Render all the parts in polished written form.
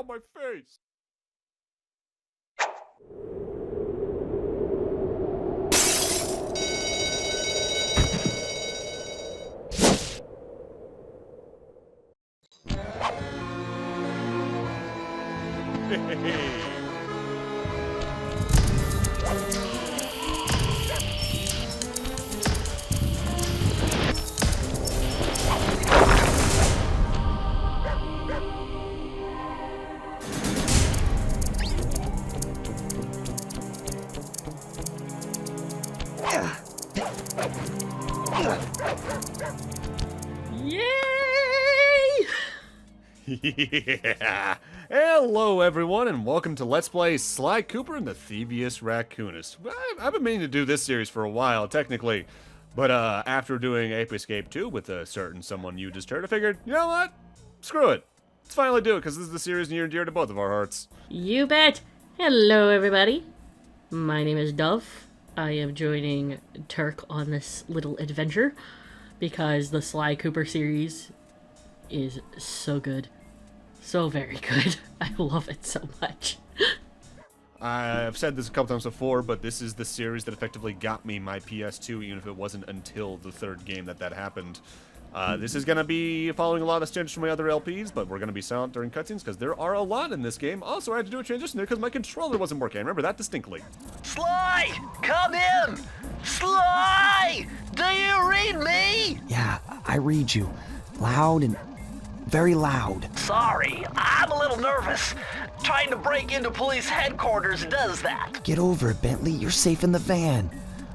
Ow, my face! Hey. Yay! Yeah! Hello, everyone, and welcome to Let's Play Sly Cooper and the Thievius Raccoonus. I've been meaning to do this series for a while, technically, but after doing Ape Escape 2 with a certain someone you just heard, I figured, you know what? Screw it. Let's finally do it, because this is the series near and dear to both of our hearts. You bet. Hello, everybody. My name is Dove. I am joining Turk on this little adventure because the Sly Cooper series is so good. So very good. I love it so much. I've said this a couple times before, but this is the series that effectively got me my PS2, even if it wasn't until the third game that happened. This is going to be following a lot of standards from my other LPs, but we're going to be silent during cutscenes because there are a lot in this game. Also, I had to do a transition there because my controller wasn't working. I remember that distinctly. Sly! Come in! Sly! Do you read me? Yeah, I read you. Loud and very loud. Sorry, I'm a little nervous. Trying to break into police headquarters does that. Get over it, Bentley. You're safe in the van.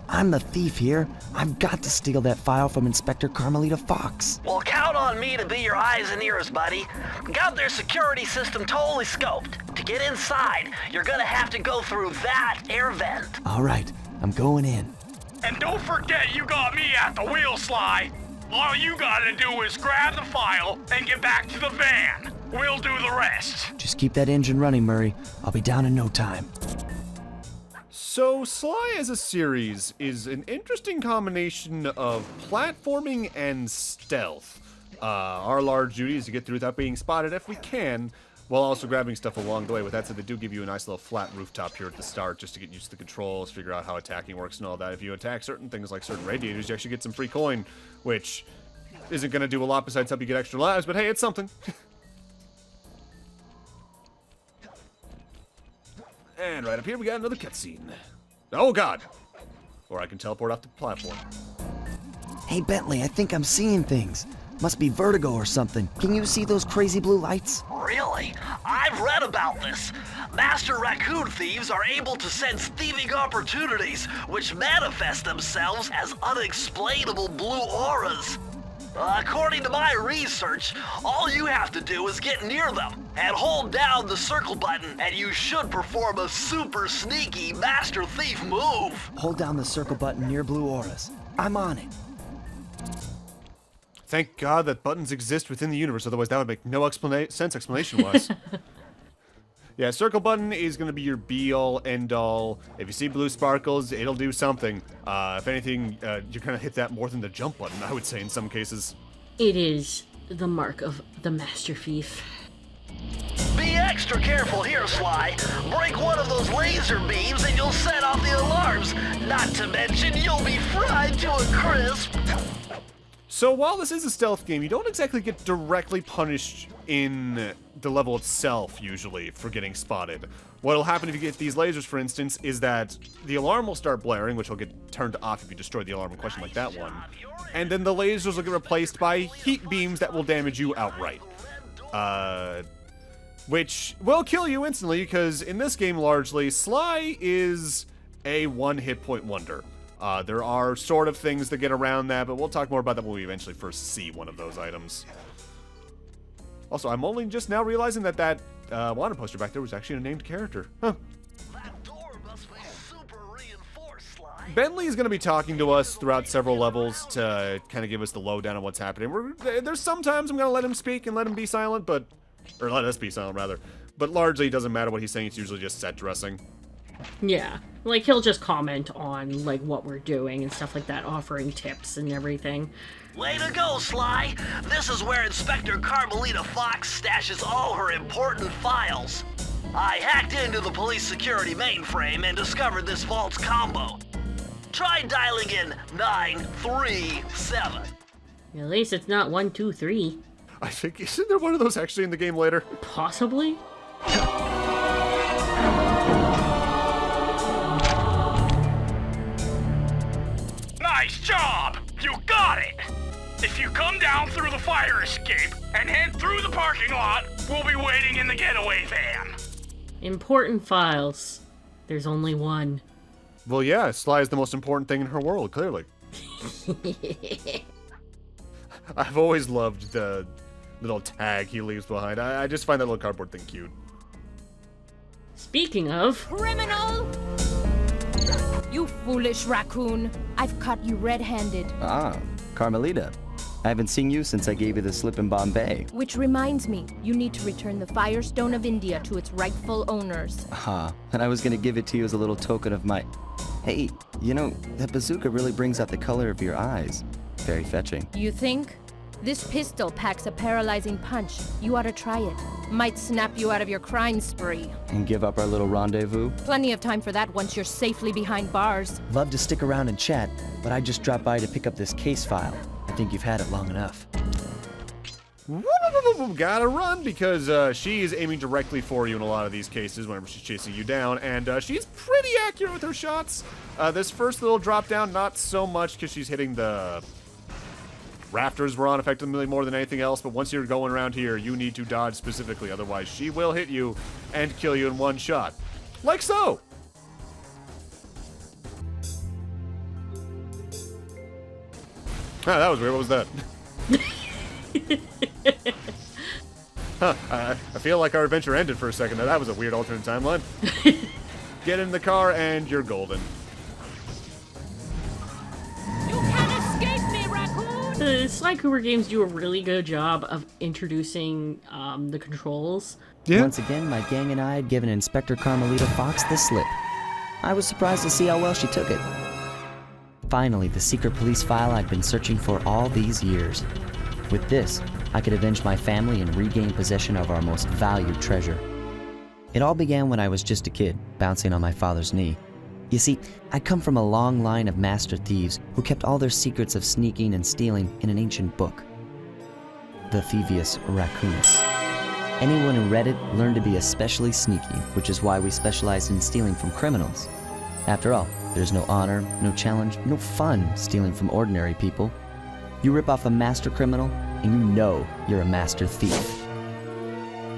I'm the thief here. I've got to steal that file from Inspector Carmelita Fox. Well, count on me to be your eyes and ears, buddy. Got their security system totally scoped. To get inside, you're gonna have to go through that air vent. All right, I'm going in. And don't forget you got me at the wheel, Sly. All you gotta do is grab the file and get back to the van. We'll do the rest. Just keep that engine running, Murray. I'll be down in no time. So, Sly as a series is an interesting combination of platforming and stealth. Our large duty is to get through without being spotted if we can, while also grabbing stuff along the way. With that said, they do give you a nice little flat rooftop here at the start just to get used to the controls, figure out how attacking works and all that. If you attack certain things like certain radiators, you actually get some free coin, which isn't going to do a lot besides help you get extra lives, but hey, it's something. And right up here, we got another cutscene. Oh, God! Or I can teleport off the platform. Hey, Bentley, I think I'm seeing things. Must be vertigo or something. Can you see those crazy blue lights? Really? I've read about this. Master raccoon thieves are able to sense thieving opportunities, which manifest themselves as unexplainable blue auras. According to my research, all you have to do is get near them and hold down the circle button, and you should perform a super sneaky master thief move. Hold down the circle button near blue auras. I'm on it. Thank God that buttons exist within the universe, otherwise that would make no sense explanation-wise. Yeah, circle button is going to be your be-all, end-all. If you see blue sparkles, it'll do something. If anything, you're going to hit that more than the jump button, I would say, in some cases. It is the mark of the master thief. Be extra careful here, Sly. Break one of those laser beams and you'll set off the alarms. Not to mention, you'll be fried to a crisp. So while this is a stealth game, you don't exactly get directly punished in the level itself, usually, for getting spotted. What'll happen if you get these lasers, for instance, is that the alarm will start blaring, which will get turned off if you destroy the alarm in question like that one. And then the lasers will get replaced by heat beams that will damage you outright. Which will kill you instantly, because in this game, largely, Sly is a one-hit point wonder. There are sort of things that get around that, but we'll talk more about that when we eventually first see one of those items. Also, I'm only just now realizing that wanted poster back there was actually a named character. Huh. That door must be super reinforced, Sly. Bentley is going to be talking to us throughout several levels to kind of give us the lowdown on what's happening. There's sometimes I'm going to let him speak and let him be silent, or let us be silent, rather. But largely, it doesn't matter what he's saying, it's usually just set dressing. Yeah, like he'll just comment on like what we're doing and stuff like that, offering tips and everything. Way to go, Sly! This is where Inspector Carmelita Fox stashes all her important files. I hacked into the police security mainframe and discovered this vault's combo. Try dialing in 937. At least it's not 1, 2, 3. I think, isn't there one of those actually in the game later? Possibly? Nice job! You got it! If you come down through the fire escape and head through the parking lot, we'll be waiting in the getaway van. Important files. There's only one. Well, yeah, Sly is the most important thing in her world, clearly. I've always loved the little tag he leaves behind. I just find that little cardboard thing cute. Speaking of... Criminal! You foolish raccoon. I've caught you red-handed. Ah, Carmelita. I haven't seen you since I gave you the slip in Bombay. Which reminds me, you need to return the Firestone of India to its rightful owners. And I was gonna give it to you as a little token of my... Hey, you know, that bazooka really brings out the color of your eyes. Very fetching. You think? This pistol packs a paralyzing punch. You ought to try it. Might snap you out of your crime spree. And give up our little rendezvous? Plenty of time for that once you're safely behind bars. Love to stick around and chat, but I just dropped by to pick up this case file. I think you've had it long enough. Gotta run because she is aiming directly for you in a lot of these cases whenever she's chasing you down, and she's pretty accurate with her shots. This first little drop down, not so much because she's hitting the rafters we're on effectively more than anything else, but once you're going around here, you need to dodge specifically, otherwise she will hit you and kill you in one shot. Like so! Ah, that was weird. What was that? I feel like our adventure ended for a second. That was a weird alternate timeline. Get in the car and you're golden. You can't escape me, raccoon! The Sly Cooper games do a really good job of introducing the controls. Yeah. Once again, my gang and I had given Inspector Carmelita Fox the slip. I was surprised to see how well she took it. Finally, the secret police file I'd been searching for all these years. With this, I could avenge my family and regain possession of our most valued treasure. It all began when I was just a kid, bouncing on my father's knee. You see, I come from a long line of master thieves who kept all their secrets of sneaking and stealing in an ancient book. The Thievius Raccoonus. Anyone who read it learned to be especially sneaky, which is why we specialized in stealing from criminals. After all, there's no honor, no challenge, no fun stealing from ordinary people. You rip off a master criminal, and you know you're a master thief.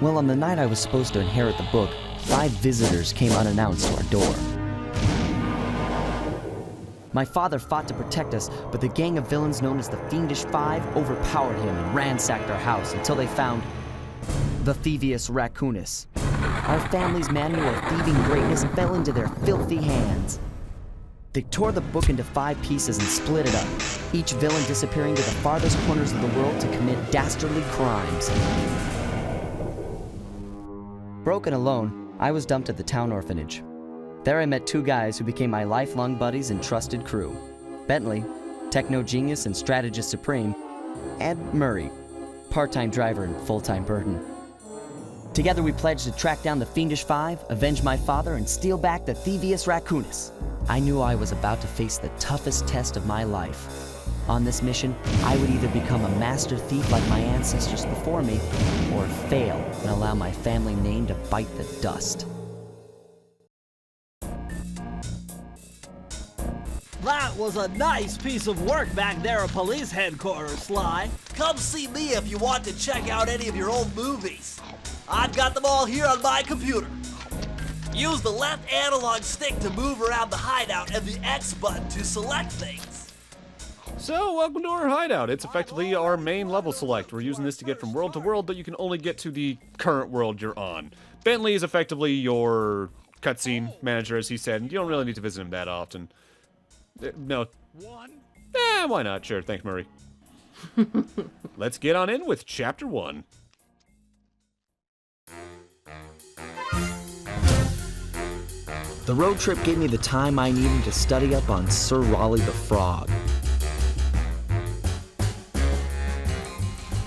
Well, on the night I was supposed to inherit the book, 5 visitors came unannounced to our door. My father fought to protect us, but the gang of villains known as the Fiendish Five overpowered him and ransacked our house until they found the Thievius Raccoonus. Our family's manual of thieving greatness fell into their filthy hands. They tore the book into 5 pieces and split it up, each villain disappearing to the farthest corners of the world to commit dastardly crimes. Broken alone, I was dumped at the town orphanage. There I met 2 guys who became my lifelong buddies and trusted crew. Bentley, techno genius and strategist supreme, and Murray, part-time driver and full-time burden. Together we pledged to track down the Fiendish Five, avenge my father, and steal back the Thievius Raccoonus. I knew I was about to face the toughest test of my life. On this mission, I would either become a master thief like my ancestors before me, or fail and allow my family name to bite the dust. That was a nice piece of work back there at police headquarters, Sly. Come see me if you want to check out any of your old movies. I've got them all here on my computer. Use the left analog stick to move around the hideout and the X button to select things. So, welcome to our hideout. It's effectively our main level select. We're using this to get from world to world, but you can only get to the current world you're on. Bentley is effectively your cutscene manager, as he said, and you don't really need to visit him that often. No. Why not? Sure, thanks, Murray. Let's get on in with Chapter 1. The road trip gave me the time I needed to study up on Sir Raleigh the Frog.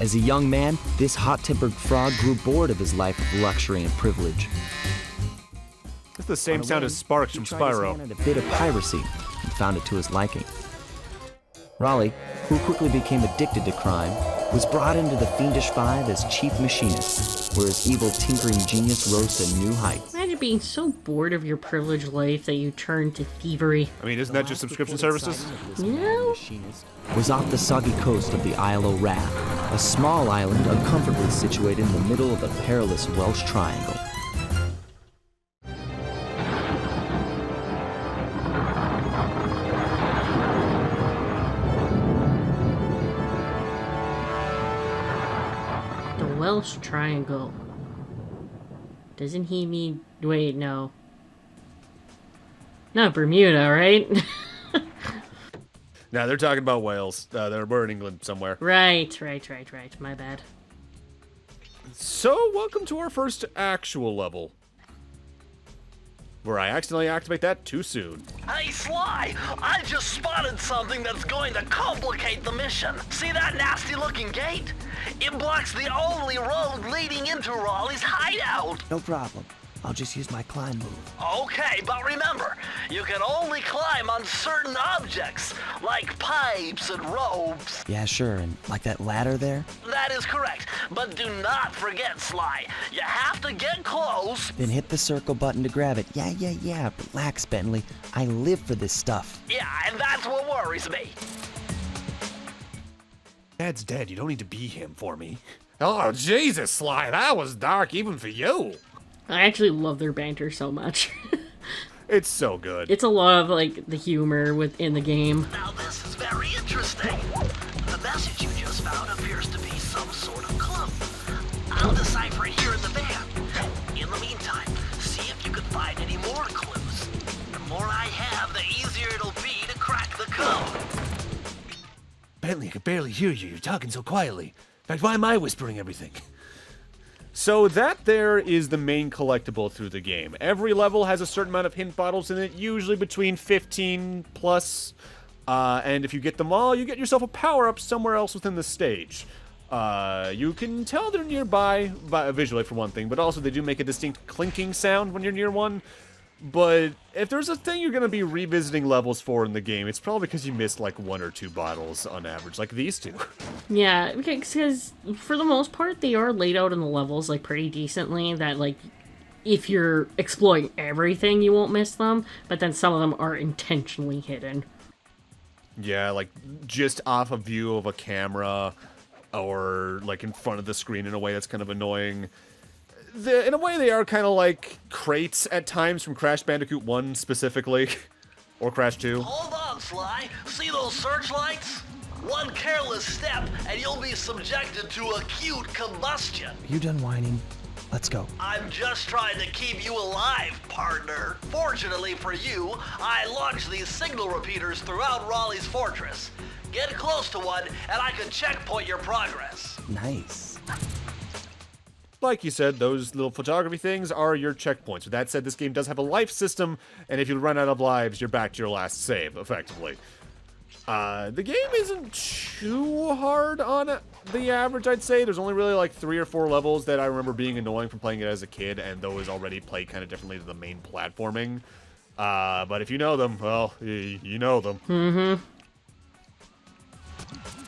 As a young man, this hot-tempered frog grew bored of his life of luxury and privilege. It's the same On a sound whim, as Sparks he from tried his Spyro. hand at a bit of piracy and found it to his liking. Raleigh, who quickly became addicted to crime, was brought into the Fiendish Five as chief machinist, where his evil tinkering genius rose to new heights. Imagine being so bored of your privileged life that you turn to thievery. I mean, isn't that just subscription services? No. Was off the soggy coast of the Isle o' Wrath, a small island uncomfortably situated in the middle of a perilous Welsh triangle. The Welsh Triangle. Doesn't he mean... Wait, no. Not Bermuda, right? Nah, they're talking about Wales. We're in England somewhere. Right. My bad. So, welcome to our first actual level. Where I accidentally activate that too soon. Hey, Sly, I just spotted something that's going to complicate the mission. See that nasty-looking gate? It blocks the only road leading into Raleigh's hideout. No problem. I'll just use my climb move. Okay, but remember, you can only climb on certain objects, like pipes and ropes. Yeah, sure, and like that ladder there? That is correct, but do not forget, Sly. You have to get close. Then hit the circle button to grab it. Yeah. Relax, Bentley. I live for this stuff. Yeah, and that's what worries me. Dad's dead. You don't need to be him for me. Oh, Jesus, Sly. That was dark even for you. I actually love their banter so much. It's so good. It's a lot of, like, the humor within the game. Now this is very interesting. The message you just found appears to be some sort of clue. I'll decipher it here in the van. In the meantime, see if you can find any more clues. The more I have, the easier it'll be to crack the code. Bentley, I can barely hear you. You're talking so quietly. In fact, why am I whispering everything? So that there is the main collectible through the game. Every level has a certain amount of hint bottles in it, usually between 15 plus. And if you get them all, you get yourself a power-up somewhere else within the stage. You can tell they're nearby, visually for one thing, but also they do make a distinct clinking sound when you're near one. But if there's a thing you're going to be revisiting levels for in the game, it's probably because you missed like 1 or 2 bottles on average, like these two. Yeah, because for the most part, they are laid out in the levels, like, pretty decently, that, like, if you're exploring everything, you won't miss them, but then some of them are intentionally hidden. Yeah, like just off a view of a camera, or like in front of the screen in a way that's kind of annoying. In a way, they are kind of like crates at times from Crash Bandicoot 1 specifically, or Crash 2. Hold on, Sly. See those searchlights? One careless step, and you'll be subjected to acute combustion. You done whining? Let's go. I'm just trying to keep you alive, partner. Fortunately for you, I launched these signal repeaters throughout Raleigh's fortress. Get close to one, and I can checkpoint your progress. Nice. Like you said, those little photography things are your checkpoints. With that said, this game does have a life system, and if you run out of lives, you're back to your last save, effectively. The game isn't too hard on the average, I'd say. There's only really like 3 or 4 levels that I remember being annoying from playing it as a kid, and those already play kind of differently to the main platforming. But if you know them, well, you know them. Mm-hmm.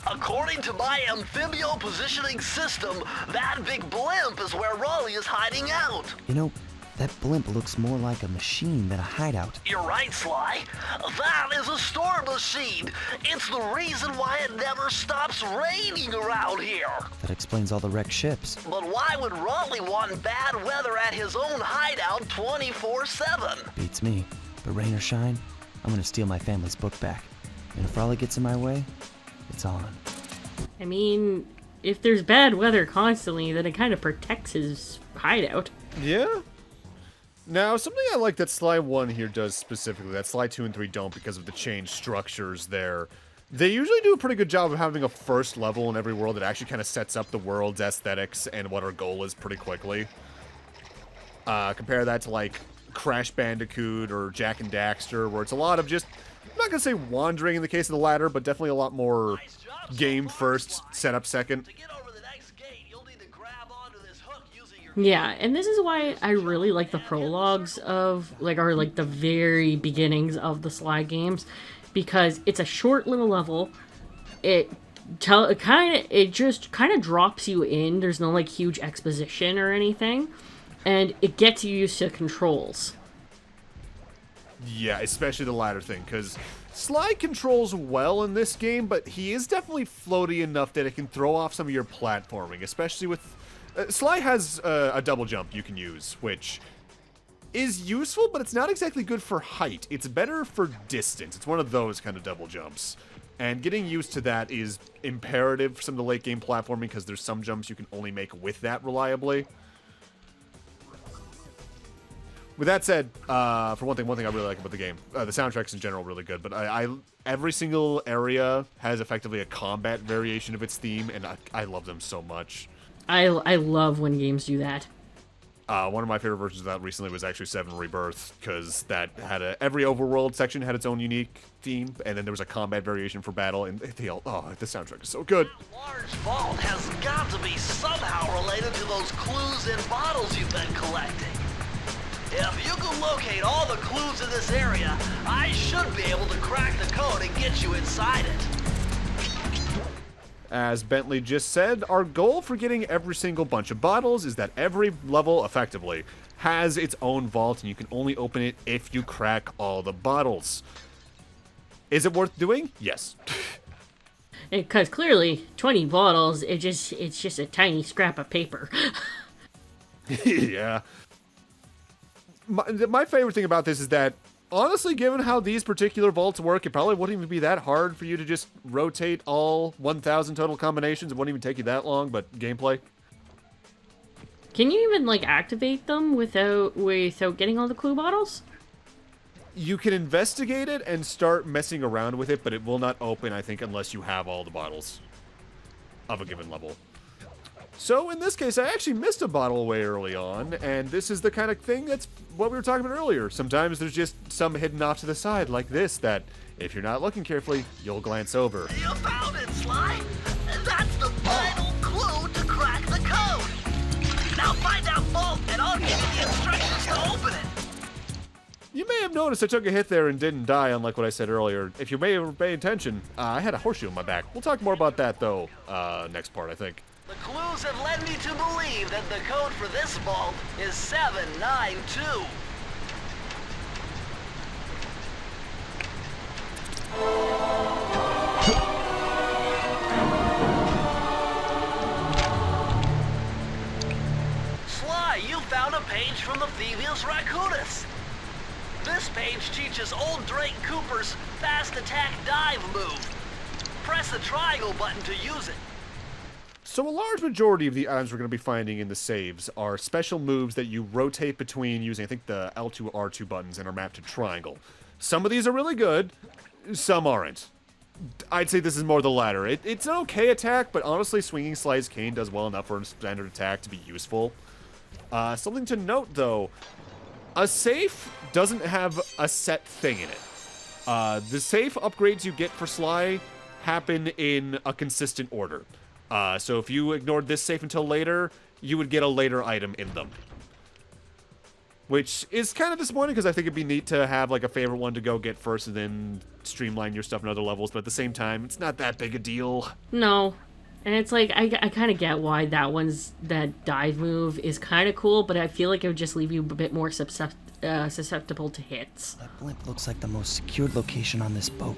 According to my amphibio positioning system, that big blimp is where Raleigh is hiding out. You know, that blimp looks more like a machine than a hideout. You're right, Sly. That is a storm machine. It's the reason why it never stops raining around here. That explains all the wrecked ships. But why would Raleigh want bad weather at his own hideout 24/7? Beats me. But rain or shine, I'm gonna steal my family's book back. And if Raleigh gets in my way, it's on. I mean, if there's bad weather constantly, then it kind of protects his hideout. Yeah. Now, something I like that Sly 1 here does specifically, that Sly 2 and 3 don't because of the changed structures there. They usually do a pretty good job of having a first level in every world that actually kind of sets up the world's aesthetics and what our goal is pretty quickly. Compare that to, like, Crash Bandicoot or Jak and Daxter, where it's a lot of just, I'm not going to say wandering in the case of the latter, but definitely a lot more game first, setup second. To get over the Yeah, and this is why I really like the prologues of, like, or like the very beginnings of the Sly games, because it's a short little level. It just kind of drops you in. There's no like huge exposition or anything, and it gets you used to controls. Yeah, especially the latter thing, because Sly controls well in this game, but he is definitely floaty enough that it can throw off some of your platforming, especially with... Sly has a double jump you can use, which is useful, but it's not exactly good for height. It's better for distance. It's one of those kind of double jumps. And getting used to that is imperative for some of the late game platforming, because there's some jumps you can only make with that reliably. With that said, for one thing I really like about the game, the soundtrack's in general really good, but every single area has effectively a combat variation of its theme, and I love them so much. I love when games do that. One of my favorite versions of that recently was actually 7 Rebirth, because that had every overworld section had its own unique theme, and then there was a combat variation for battle, and the soundtrack is so good. That large vault has got to be somehow related to those clues in bottles you've been collecting. If you can locate all the clues in this area, I should be able to crack the code and get you inside it. As Bentley just said, our goal for getting every single bunch of bottles is that every level, effectively, has its own vault, and you can only open it if you crack all the bottles. Is it worth doing? Yes. Because clearly, 20 bottles, it's just a tiny scrap of paper. Yeah. My favorite thing about this is that, honestly, given how these particular vaults work, it probably wouldn't even be that hard for you to just rotate all 1,000 total combinations. It wouldn't even take you that long, but gameplay. Can you even, like, activate them without getting all the clue bottles? You can investigate it and start messing around with it, but it will not open, I think, unless you have all the bottles of a given level. So, in this case, I actually missed a bottle way early on, and this is the kind of thing that's what we were talking about earlier. Sometimes there's just some hidden off to the side, like this, that, if you're not looking carefully, you'll glance over. You found it, Sly! That's the final clue to crack the code! Now find that vault, and I'll give you the instructions to open it! You may have noticed I took a hit there and didn't die, unlike what I said earlier. If you may have paid attention, I had a horseshoe in my back. We'll talk more about that, though, next part, I think. The clues have led me to believe that the code for this vault is 792. Sly, you found a page from the Thievius Raccoonus. This page teaches old Drake Cooper's fast attack dive move. Press the triangle button to use it. So a large majority of the items we're going to be finding in the saves are special moves that you rotate between using, I think, the L2, R2 buttons and are mapped to triangle. Some of these are really good, some aren't. I'd say this is more the latter. It's an okay attack, but honestly, swinging Sly's cane does well enough for a standard attack to be useful. Something to note, though, a safe doesn't have a set thing in it. The safe upgrades you get for Sly happen in a consistent order. So if you ignored this safe until later, you would get a later item in them. Which is kind of disappointing, because I think it'd be neat to have like a favorite one to go get first and then streamline your stuff in other levels, but at the same time, it's not that big a deal. No. And it's like, I kind of get why that dive move is kind of cool, but I feel like it would just leave you a bit more susceptible to hits. That blimp looks like the most secured location on this boat.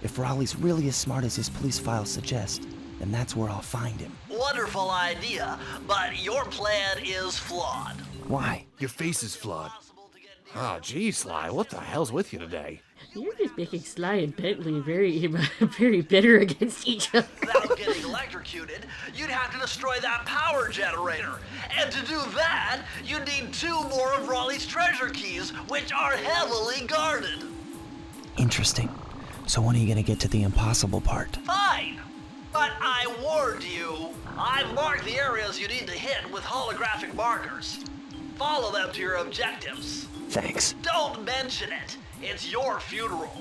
If Raleigh's really as smart as his police files suggest, then that's where I'll find him. Wonderful idea, but your plan is flawed. Why? Your face is flawed. Oh, geez, Sly, what the hell's with you today? You're just making Sly and Bentley very, very bitter against each other. Without getting electrocuted, you'd have to destroy that power generator. And to do that, you need 2 more of Raleigh's treasure keys, which are heavily guarded. Interesting. So when are you gonna get to the impossible part? Fine. But I warned you. I've marked the areas you need to hit with holographic markers. Follow them to your objectives. Thanks. Don't mention it. It's your funeral.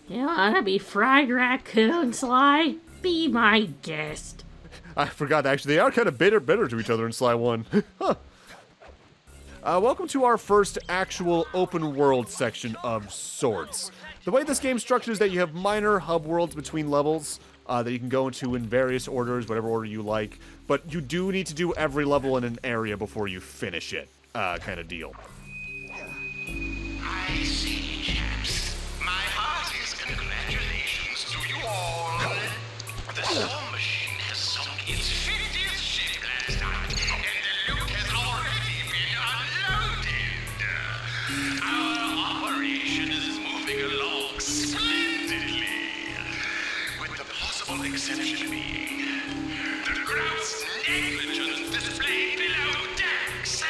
You wanna be fried raccoon, Sly? Be my guest. I forgot, actually, they are kind of bitter to each other in Sly 1. Huh. Welcome to our first actual open world section of sorts. The way this game structures is that you have minor hub worlds between levels that you can go into in various orders, whatever order you like, but you do need to do every level in an area before you finish it, kind of deal. I see, chaps. My heartiest congratulations to you all. The storm machine has sunk its 50th ship last night, and the loot has already been unloaded. Our operation is moving along splendidly, with the possible exception being the gross negligence displayed below decks,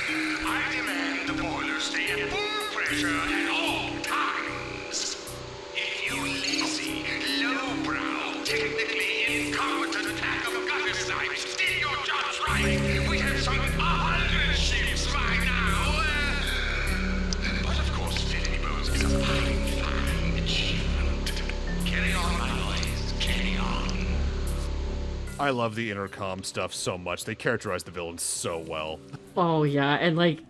and I demand the boilers stay at full pressure at all times. If you lazy, lowbrow, technically incompetent pack of gutter snipes did your jobs right, we'd have sunk 100 ships by now. But of course, 50 boats is a fine achievement. Carry on, my boys, carry on. I love the intercom stuff so much. They characterize the villains so well. Oh yeah, and like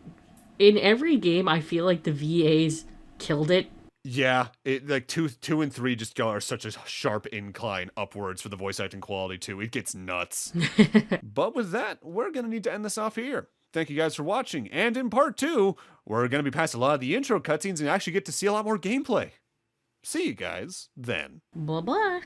in every game, I feel like the VAs killed it. Yeah, like two and 3 just are such a sharp incline upwards for the voice acting quality too. It gets nuts. But with that, we're gonna need to end this off here. Thank you guys for watching, and in part 2, we're gonna be past a lot of the intro cutscenes and actually get to see a lot more gameplay. See you guys then. Blah blah.